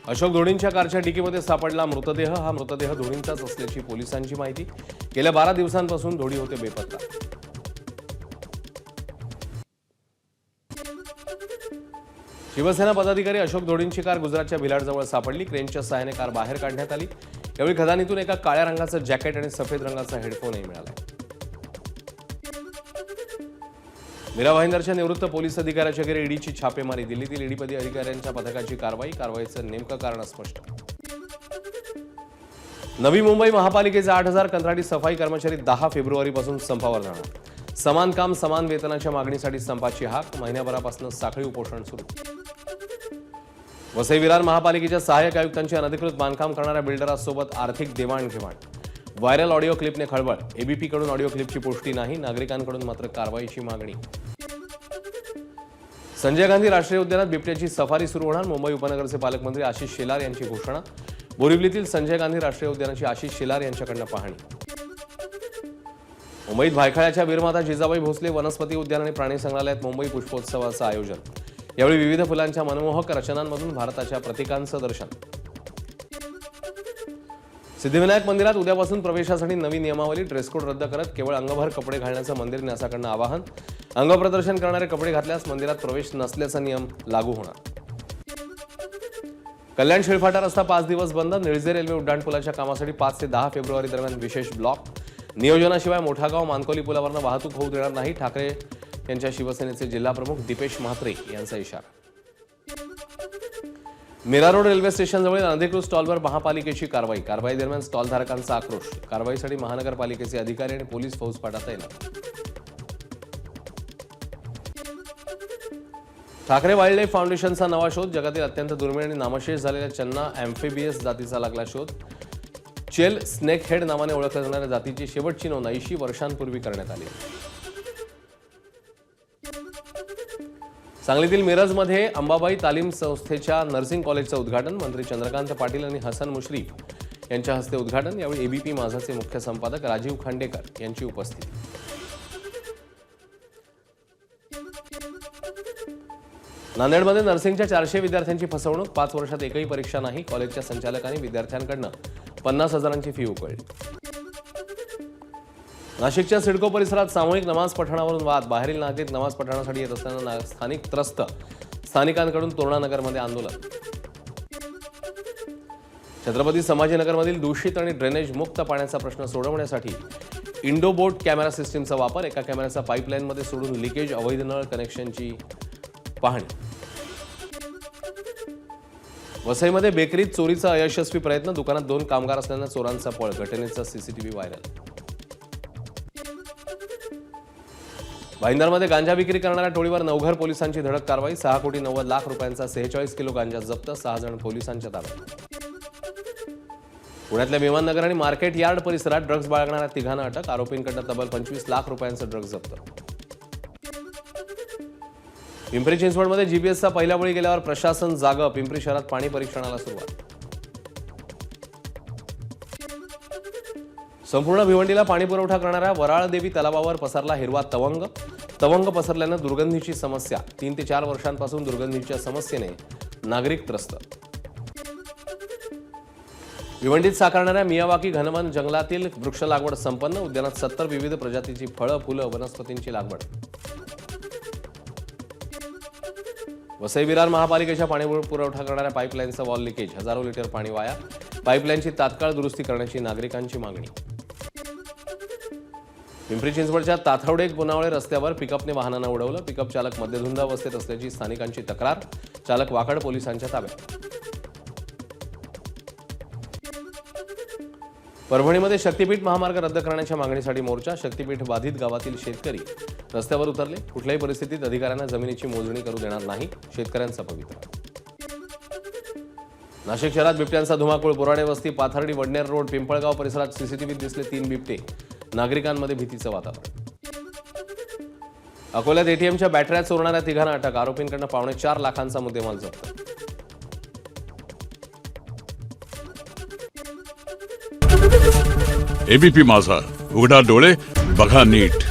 अशोक धोणींच्या कारच्या डिकीमध्ये सापडला मृतदेह। हा मृतदेह धोणींचाच असल्याची पोलिसांची माहिती। गेल्या 12 दिवसांपासून धोणी होते बेपत्ता। शिवसेना पदाधिकारी अशोक धोणींची कार गुजरातच्या भिलाडजवळ सापडली। क्रेनच्या सहाय्याने कार बाहेर काढण्यात आली। यावेळी खदानीतून एका काळ्या रंगाचं जॅकेट आणि सफेद रंगाचा हेडफोनही मिळाला। मीरा भाईंदरच्या निवृत्त पोलीस अधिकाऱ्याच्या घरी ईडीची छापेमारी। दिल्लीतील ईडीपदी अधिकाऱ्यांच्या पथकाची कारवाईचं नेमकं कारण स्पष्ट। नवी मुंबई महापालिकेचे 8000 कंत्राटी सफाई कर्मचारी 10 फेब्रुवारीपासून संपावर जाणार। समान काम समान वेतनाच्या मागणीसाठी संपाची हाक। महिन्याभरापासून साखळी उपोषण सुरू। वसई विरार महापालिकेच्या सहाय्यक आयुक्तांची अनधिकृत बांधकाम करणाऱ्या बिल्डरांसोबत आर्थिक देवाणघेवाण। व्हायरल ऑडिओ क्लिपने खळबळ। एबीपीकडून ऑडिओ क्लिपची पुष्टी नाही, नागरिकांकडून मात्र कारवाईची मागणी। संजय गांधी राष्ट्रीय उद्यानात बिबट्याची सफारी सुरू होणार। मुंबई उपनगरचे पालकमंत्री आशिष शेलार यांची घोषणा। बोरिवलीतील संजय गांधी राष्ट्रीय उद्यानाची आशिष शेलार यांच्याकडून पाहणी। मुंबईत भायखळ्याच्या वीरमाता जिजाबाई भोसले वनस्पती उद्यान आणि प्राणी संग्रहालयात मुंबई पुष्पोत्सवाचं आयोजन। यावेळी विविध फुलांच्या मनमोहक रचनांमधून भारताच्या प्रतीकांचं दर्शन। सिद्धिविनायक मंदिरात उद्यापासून प्रवेशासाठी नवी नियमावली। ड्रेस कोड रद्द करत केवळ अंगभर कपडे घालण्याचं मंदिर न्यासाकडून आवाहन। अंगप्रदर्शन करणारे कपडे घातल्यास मंदिरात प्रवेश नसल्याचा नियम लागू होणार। कल्याण शिळफाटा रस्ता 5 दिवस बंद। निळजे रेल्वे उड्डाणपुलाच्या कामासाठी 5 ते 10 फेब्रुवारी दरम्यान विशेष ब्लॉक। नियोजनाशिवाय मोठागाव मानकोली पुलावरनं वाहतूक होऊ देणार नाही। ठाकरे यांच्या शिवसेनेचे जिल्हाप्रमुख दीपेश म्हात्रे यांचा इशारा। मीरा रोड रेल्वे स्टेशनजवळील अनधिकृत स्टॉलवर महापालिकेची कारवाई दरम्यान स्टॉलधारकांचा आक्रोश। कारवाईसाठी महानगरपालिकेचे अधिकारी आणि पोलीस फौजफाटा तैनात। ठाकरे वाईल्ड लाईफ फाउंडेशनचा नवा शोध। जगातील अत्यंत दुर्मिळ आणि नामशेष झालेल्या चन्ना एम्फिबियस जातीचा लागला शोध। चेल स्नेक हेड नावाने ओळखल्या जाणाऱ्या जातीची शेवटची नोंद 80 वर्षांपूर्वी करण्यात आली। सांगलीतील मिरजमध्ये अंबाबाई तालीम संस्थेच्या नर्सिंग कॉलेजचं उद्घाटन। मंत्री चंद्रकांत पाटील आणि हसन मुश्रीफ यांच्या हस्ते उद्घाटन। यावेळी एबीपी माझाचे मुख्य संपादक राजीव खांडेकर यांची उपस्थिती। नांदेडमध्ये नर्सिंगच्या 400 विद्यार्थ्यांची फसवणूक। 5 वर्षात एकही परीक्षा नाही। कॉलेजच्या संचालकांनी विद्यार्थ्यांकडून 50,000ची फी उकळली। नाशिकच्या सिडको परिसरात सामूहिक नमाज पठणावरून वाद। बाहेरील नागरिक नमाज पठणासाठी येत असताना स्थानिक त्रस्त। स्थानिकांकडून तोरणानगरमध्ये आंदोलन। छत्रपती संभाजीनगरमधील दूषित आणि ड्रेनेज मुक्त पाण्याचा प्रश्न सोडवण्यासाठी इंडोबोट कॅमेरा सिस्टीमचा वापर। एका कॅमेऱ्याचा पाईपलाईनमध्ये सोडून लिकेज अवैध नळ कनेक्शनची पाहणी। वसईमध्ये बेकरीत चोरीचा अयशस्वी प्रयत्न। दुकानात 2 कामगार असल्यानं चोरांचा पळ। घटनेचा सीसीटीव्ही व्हायरल। भाईंदरमध्ये गांजा विक्री करणाऱ्या टोळीवर नवघर पोलिसांची धडक कारवाई। 6,90,00,000 रुपयांचा 46 किलो गांजा जप्त। 6 जण पोलिसांच्या ताब्यात। पुण्यातल्या विमाननगर आणि मार्केट यार्ड परिसरात ड्रग्ज बाळगणाऱ्या 3 जणांना अटक। आरोपींकडून तब्बल 25 लाख रुपयांचं ड्रग्ज जप्त। पिंपरी चिंचवडमध्ये जीपीएसचा पहिला बळी गेल्यावर प्रशासन जागं। पिंपरी शहरात पाणी परीक्षणाला सुरुवात। संपूर्ण भिवंडीला पाणी पुरवठा करणाऱ्या वराळदेवी तलावावर पसरला हिरवा तवंग। तवंग पसरल्यानं दुर्गंधीची समस्या। 3 ते 4 वर्षांपासून दुर्गंधीच्या समस्येने नागरिक त्रस्त। भिवंडीत साकारणाऱ्या मियावाकी घनवन जंगलातील वृक्ष लागवड संपन्न। उद्यानात 70 विविध प्रजातीची फळं फुलं वनस्पतींची लागवड। वसई विरार महापालिकेच्या पाणी पुरवठा करणाऱ्या पाईपलाईनचा वॉल लिकेज। हजारो लिटर पाणी वाया। पाईपलाईनची तात्काळ दुरुस्ती करण्याची नागरिकांची मागणी। पिंपरी चिंचवडच्या ताथवडे पुनावळे रस्त्यावर पिकअपने वाहनांना उडवलं। पिकअप चालक मद्यधुंद अवस्थेत असल्याची स्थानिकांची तक्रार। चालक वाकड पोलिसांच्या ताब्यात। परभणीमध्ये शक्तीपीठ महामार्ग रद्द करण्याच्या मागणीसाठी मोर्चा। शक्तीपीठ बाधित गावातील शेतकरी रस्त्यावर उतरले। कुठल्याही परिस्थितीत अधिकाऱ्यांना जमिनीची मोजणी करू देणार नाही, शेतकऱ्यांचा पवित्रा। नाशिक शहरात बिबट्यांचा धुमाकूळ। बोराडे वस्ती, पाथर्डी, वडनेर रोड, पिंपळगाव परिसरात सीसीटीव्हीत दिसले 3 बिबटे। नागरिकांमध्ये भीतीचं वातावरण। अकोल्यात एटीएमच्या बॅटऱ्या चोरणाऱ्या 3 जणांना अटक। आरोपींकडून 4.25 लाखांचा मुद्देमाल जप्त। एबीपी माझा, उघडा डोळे बघा नीट।